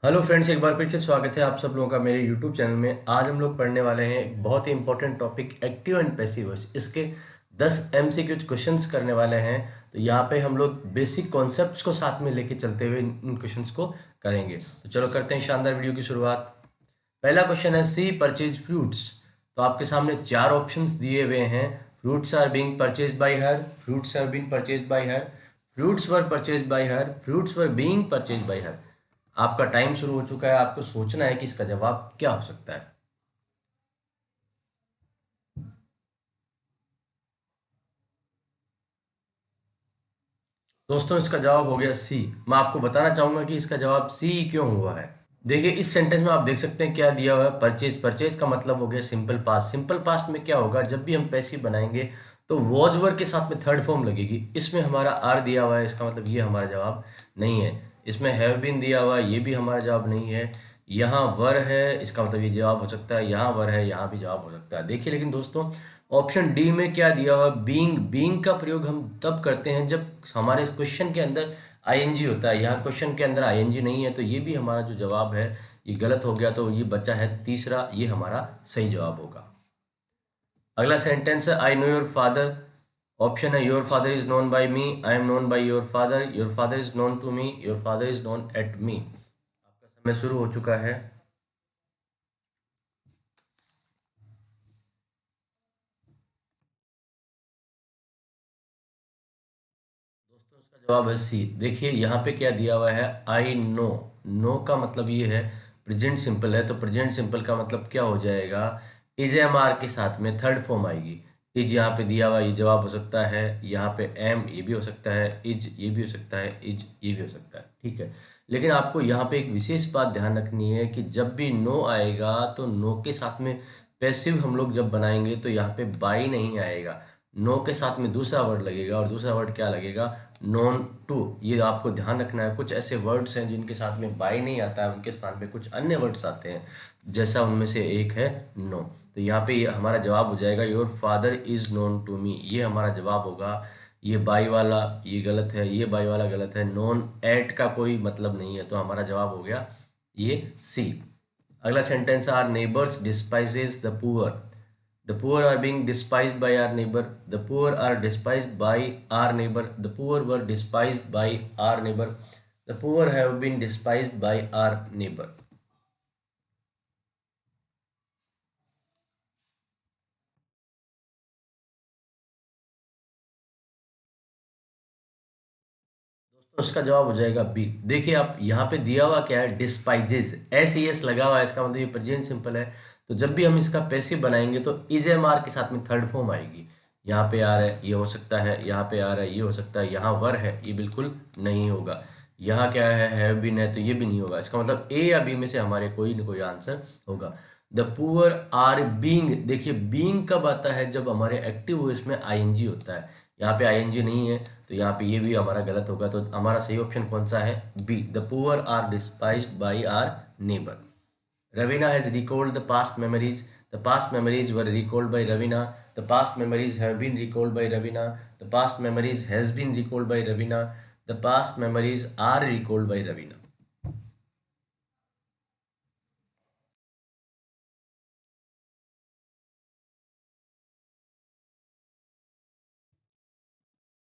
Hello friends, एक बार फिर से स्वागत है आप सब लोगों का मेरे यूट्यूब चैनल में। आज हम लोग पढ़ने वाले हैं एक बहुत ही important topic, active and passive voice. इसके 10 एमसीक्यू क्वेश्चंस करने वाले हैं। तो यहाँ पे हम लोग बेसिक कॉन्सेप्ट्स को साथ में लेके चलते हुए इन क्वेश्चंस को करेंगे। तो चलो करते हैं शानदार वीडियो की शुरुआत। पहला क्वेश्चन है, सी परचेज फ्रूट्स। तो आपके सामने 4 ऑप्शंस दिए हुए हैं। Fruits are being purchase by her, fruits are being purchase by her, fruits were purchase by her, fruits were being purchase by her. आपका टाइम शुरू हो चुका है। आपको सोचना है कि इसका जवाब क्या हो सकता है। दोस्तों, इसका जवाब हो गया सी। मैं आपको बताना चाहूंगा कि इसका जवाब सी क्यों हुआ है। देखिए, इस सेंटेंस में आप देख सकते हैं क्या दिया हुआ है, परचेज। परचेज का मतलब हो गया सिंपल पास्ट। सिंपल पास्ट में क्या होगा, जब भी हम पैसिव बनाएंगे तो वॉज वर के साथ में थर्ड फॉर्म लगेगी। इसमें हमारा आर दिया हुआ है, इसका मतलब ये हमारा जवाब नहीं है। इसमें हैव बीन दिया हुआ है, ये भी हमारा जवाब नहीं है। यहाँ वर है, इसका मतलब ये जवाब हो सकता है। यहाँ वर है, यहाँ भी जवाब हो सकता है। देखिए, लेकिन दोस्तों ऑप्शन डी में क्या दिया हुआ, बीइंग। बीइंग का प्रयोग हम तब करते हैं जब हमारे क्वेश्चन के अंदर आईएनजी होता है। यहाँ क्वेश्चन के अंदर आईएनजी नहीं है, तो ये भी हमारा जो जवाब है ये गलत हो गया। तो ये बचा है तीसरा, ये हमारा सही जवाब होगा। अगला सेंटेंस है, I know your father. Option है, your father is known by me, I am known by your father is known to me, your father is known at me. आपका समय शुरू हो चुका है। दोस्तों, इसका जवाब है सी। देखिए यहाँ पे क्या दिया हुआ है, आई नो। नो का मतलब ये है प्रेजेंट सिंपल है, तो प्रेजेंट सिंपल का मतलब क्या हो जाएगा, इज एम आर के साथ में थर्ड फॉर्म आएगी। इज यहाँ पे दिया हुआ, ये जवाब हो सकता है। यहाँ पे एम, ये भी हो सकता है। इज, ये भी हो सकता है। इज, ये भी हो सकता है। ठीक है, लेकिन आपको यहाँ पे एक विशेष बात ध्यान रखनी है कि जब भी नो आएगा तो नो के साथ में पैसिव हम लोग जब बनाएंगे तो यहाँ पे बाई नहीं आएगा। नो के साथ में दूसरा वर्ड लगेगा, और दूसरा वर्ड क्या लगेगा, नॉन टू। ये आपको ध्यान रखना है। कुछ ऐसे वर्ड्स हैं जिनके साथ में बाय नहीं आता है, उनके स्थान पे कुछ अन्य वर्ड्स आते हैं, जैसा उनमें से एक है नो। तो यहाँ पे ये हमारा जवाब हो जाएगा, your father is known to me. ये हमारा जवाब होगा। ये बाई वाला ये गलत है, ये बाई वाला गलत है। नॉन एट का कोई मतलब नहीं है, तो हमारा जवाब हो गया ये सी। अगला sentence, our neighbours despises the poor. The poor are being despised by our neighbor. The poor are despised by our neighbor. The poor were despised by our neighbor. The poor have been despised by our neighbor. दोस्तों, उसका जवाब हो जाएगा B. देखिए, आप यहाँ पे दिया हुआ क्या है, डिस्पाइजेज, एस ई एस लगा हुआ है, इसका मतलब ये प्रेजेंट सिंपल है। तो जब भी हम इसका पैसिव बनाएंगे तो इज एम आर के साथ में थर्ड फॉर्म आएगी। यहाँ पे आर है, ये हो सकता है। यहाँ पे आर है, ये हो सकता है। यहाँ वर है, ये बिल्कुल नहीं होगा। यहाँ क्या है, हैव बीन है, तो ये भी नहीं होगा। इसका मतलब ए या बी में से हमारे कोई न कोई आंसर होगा। The poor are being. देखिए, बीइंग कब आता है, जब हमारे एक्टिव वॉइस में आईएनजी होता है। यहाँ पे आईएनजी नहीं है, तो यहाँ पे ये भी हमारा गलत होगा। तो हमारा सही ऑप्शन कौन सा है, B. The poor are despised by our neighbour. Ravina has recalled the past memories. The past memories were recalled by Ravina. The past memories have been recalled by Ravina. The past memories has been recalled by Ravina. The past memories are recalled by Ravina.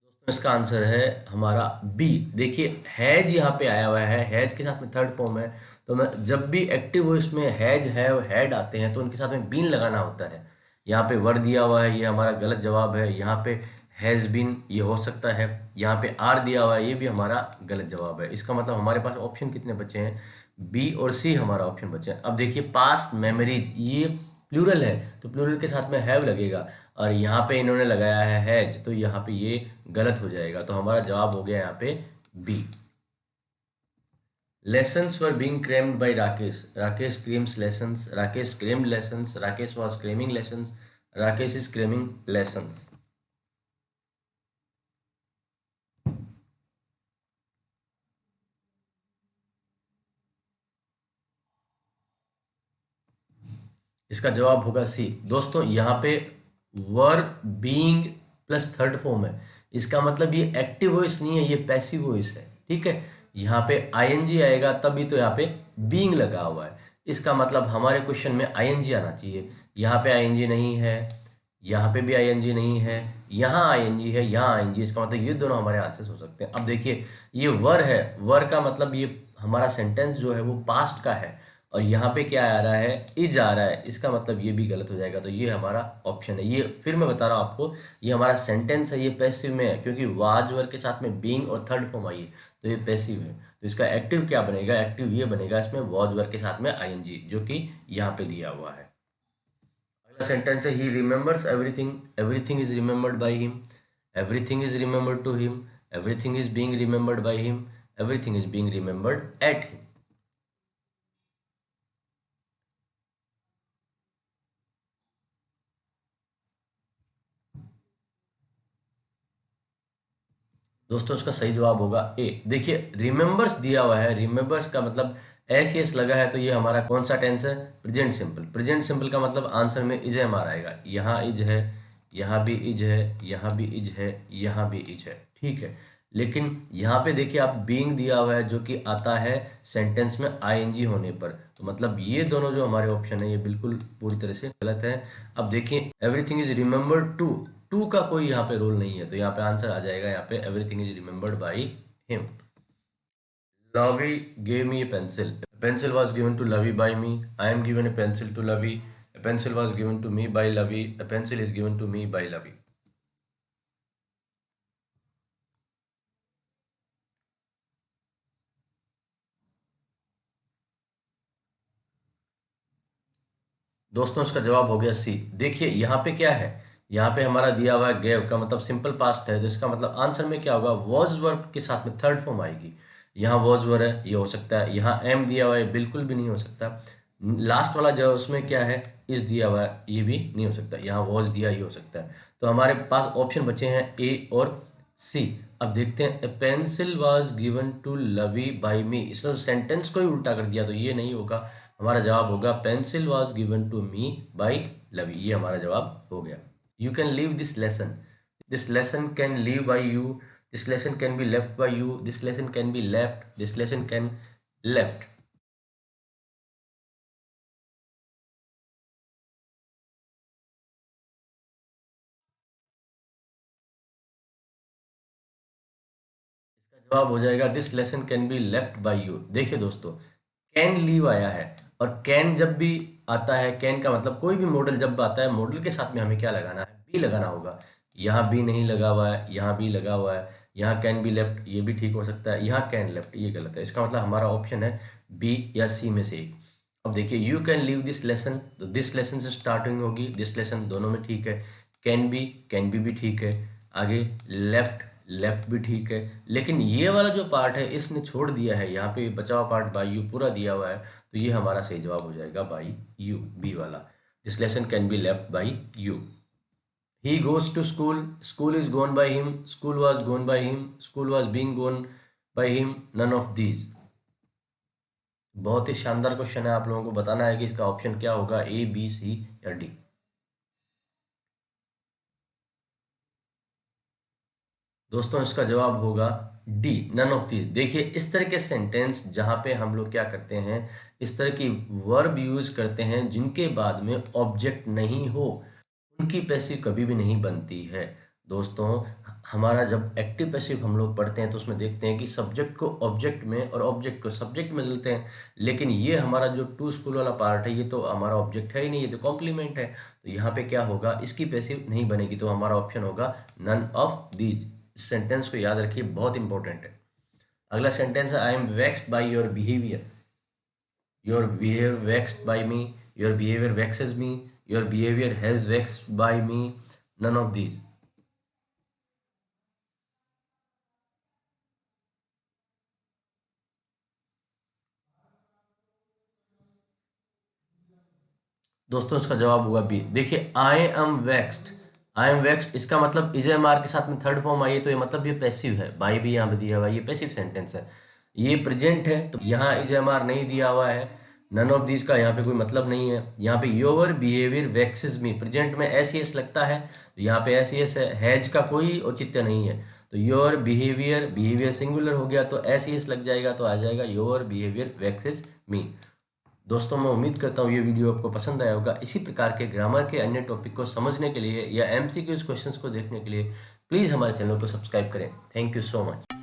दोस्तों, इसका answer है हमारा B. देखिए, has यहाँ पे आया हुआ है, हैज के साथ में थर्ड फॉर्म है। तो मैं जब भी एक्टिव वॉइस में हैज, हैव, हैड आते हैं तो उनके साथ में बीन लगाना होता है। यहाँ पे वर दिया हुआ है, ये हमारा गलत जवाब है। यहाँ पे हैज बीन, ये हो सकता है। यहाँ पे आर दिया हुआ है, ये भी हमारा गलत जवाब है। इसका मतलब हमारे पास ऑप्शन कितने बचे हैं, बी और सी हमारा ऑप्शन बचे हैं। अब देखिए, पास्ट मेमोरीज, ये प्लूरल है तो प्लूरल के साथ में हैव लगेगा, और यहाँ पे इन्होंने लगाया है हैज, तो यहाँ पे ये गलत हो जाएगा। तो हमारा जवाब हो गया यहाँ पे B. Lessons were being crammed by Rakesh. Rakesh crams lessons, Rakesh crammed lessons, Rakesh was cramming lessons, Rakesh is cramming lessons. इसका जवाब होगा सी। दोस्तों, यहाँ पे were being plus third form है। इसका मतलब ये एक्टिव वॉइस नहीं है, ये पैसिव वॉइस है। ठीक है, यहाँ पे आईएनजी आएगा तभी तो यहाँ पे बीइंग लगा हुआ है, इसका मतलब हमारे क्वेश्चन में आईएनजी आना चाहिए। यहाँ पे आईएनजी नहीं है, यहाँ पे भी आईएनजी नहीं है, यहाँ आईएनजी है, यहाँ आईएनजी, इसका मतलब ये दोनों हमारे आंसर्स हो सकते हैं। अब देखिए ये वर है, वर का मतलब ये हमारा सेंटेंस जो है वो पास्ट का है, और यहाँ पे क्या आ रहा है, इज आ रहा है, इसका मतलब ये भी गलत हो जाएगा। तो ये हमारा ऑप्शन है। ये फिर मैं बता रहा हूँ आपको, ये हमारा सेंटेंस है, ये पैसिव में है, क्योंकि वाज वर्ग के साथ में बीइंग और थर्ड फॉर्म आई है, तो ये पैसिव है। तो इसका एक्टिव क्या बनेगा, एक्टिव ये बनेगा इसमें वाज वर्ग के साथ में आईएनजी, जो कि यहाँ पे दिया हुआ है। अगला सेंटेंस है he remembers everything, everything is remembered by him, everything is remembered to him, everything is being remembered by him, everything is being remembered at him. दोस्तों इसका सही जवाब होगा ए। देखिए रिमेंबर्स दिया हुआ है, रिमेंबर्स का मतलब एस एस लगा है, तो ये हमारा कौन सा टेंस है, प्रेजेंट सिंपल। प्रेजेंट सिंपल का मतलब आंसर में इज एम आर आएगा, यहाँ इज है, यहाँ भी इज है, यहाँ भी इज है, यहाँ भी इज है, ठीक है। लेकिन यहाँ पे देखिए आप बीइंग दिया हुआ है, जो कि आता है सेंटेंस में आईएनजी होने पर, तो मतलब ये दोनों जो हमारे ऑप्शन है ये बिल्कुल पूरी तरह से गलत है। अब देखिए everything is remembered to, to का कोई यहाँ पे रोल नहीं है, तो यहाँ पे आंसर आ जाएगा, यहाँ पे everything is remembered by him. Lovi gave me a pencil, pencil was given to Lovi by me, I am given a pencil to Lovi, a pencil was given to me by Lovi, a pencil is given to me by Lovi. दोस्तों इसका जवाब हो गया सी। देखिए यहाँ पे क्या है, यहाँ पे हमारा दिया हुआ है गेव का मतलब सिंपल पास्ट है, तो इसका मतलब आंसर में क्या होगा, वॉज वर्ब के साथ में थर्ड फॉर्म आएगी। यहाँ वॉज वर्ब है, ये हो सकता है, यहाँ एम दिया हुआ है, बिल्कुल भी नहीं हो सकता। लास्ट वाला जो उसमें क्या है, इस दिया हुआ है, ये भी नहीं हो सकता। यहाँ वॉज दिया ही हो सकता है। तो हमारे पास ऑप्शन बचे हैं ए और सी। अब देखते हैं, a pencil was given to Lovi by me, इसने सेंटेंस को ही उल्टा कर दिया, तो ये नहीं होगा। हमारा जवाब होगा pencil was given to me by Lovi, ये हमारा जवाब हो गया। You can leave this lesson can leave by you, this lesson can be left by you, this lesson can be left, this lesson can left. इसका जवाब हो जाएगा this lesson can be left by you. देखिए दोस्तों, can leave आया है, और can जब भी आता है, कैन का मतलब कोई भी मॉडल जब आता है, मॉडल के साथ में हमें क्या लगाना है, बी लगाना होगा। यहाँ बी नहीं लगा हुआ है, यहाँ बी लगा हुआ है, यहाँ कैन बी लेफ्ट, ये भी ठीक हो सकता है, यहाँ कैन लेफ्ट, ये गलत है। इसका मतलब हमारा ऑप्शन है बी या सी में से एक। अब देखिए you can leave this lesson, तो दिस लेसन से स्टार्टिंग होगी, दिस लेसन दोनों में ठीक है। कैन बी भी ठीक है। आगे लेफ्ट, लेफ्ट भी ठीक है। लेकिन ये वाला जो पार्ट है इसने छोड़ दिया है, यहाँ पे बचा हुआ पार्ट बाई यू पूरा दिया हुआ है, तो ये हमारा सही जवाब हो जाएगा बाई यू, बी वाला। This lesson can be left by you. He goes to school, school is gone by him, school was gone by him, school was being gone by him, none of these. बहुत ही शानदार question है, आप लोगों को बताना है कि इसका ऑप्शन क्या होगा, ए बी सी या डी। दोस्तों इसका जवाब होगा डी, नन ऑफ दीज। देखिए इस तरह के सेंटेंस जहां पे हम लोग क्या करते हैं, इस तरह की वर्ब यूज करते हैं जिनके बाद में ऑब्जेक्ट नहीं हो, उनकी पैसिव कभी भी नहीं बनती है। दोस्तों हमारा जब एक्टिव पैसिव हम लोग पढ़ते हैं तो उसमें देखते हैं कि सब्जेक्ट को ऑब्जेक्ट में और ऑब्जेक्ट को सब्जेक्ट में लेते हैं, लेकिन ये हमारा जो टू स्कूल वाला पार्ट है ये तो हमारा ऑब्जेक्ट है ही नहीं, ये तो कॉम्प्लीमेंट है। तो यहाँ पे क्या होगा, इसकी पैसिव नहीं बनेगी, तो हमारा ऑप्शन होगा नन ऑफ दीज। इस सेंटेंस को याद रखिए, बहुत इंपॉर्टेंट है। अगला सेंटेंस है I am vexed by your behaviour, your behaviour vexed by me, your behaviour vexes me, your behaviour has vexed by me, none of these. दोस्तों इसका जवाब होगा बी। देखिए I am vexed, I am vexed, इसका मतलब is M R के साथ में थर्ड फॉर्म आई है, तो ये मतलब ये पैसिव है, बाई भी यहाँ पे दिया हुआ है, ये पैसिव सेंटेंस है। ये प्रेजेंट है, तो यहाँ इज एम आर नहीं दिया हुआ है। नन ऑफ दीज का यहाँ पे कोई मतलब नहीं है। यहाँ पे your behaviour vexes me, present में एस एस लगता है, तो यहाँ पे एस एस है, हैज का कोई औचित्य नहीं है, तो योर बिहेवियर, बिहेवियर सिंगुलर हो गया तो एस एस लग जाएगा, तो आ जाएगा योर बिहेवियर वेक्सेस मी। दोस्तों मैं उम्मीद करता हूँ ये वीडियो आपको पसंद आया होगा। इसी प्रकार के ग्रामर के अन्य टॉपिक को समझने के लिए या MCQs क्वेश्चंस को देखने के लिए प्लीज़ हमारे चैनल को सब्सक्राइब करें। Thank you so much.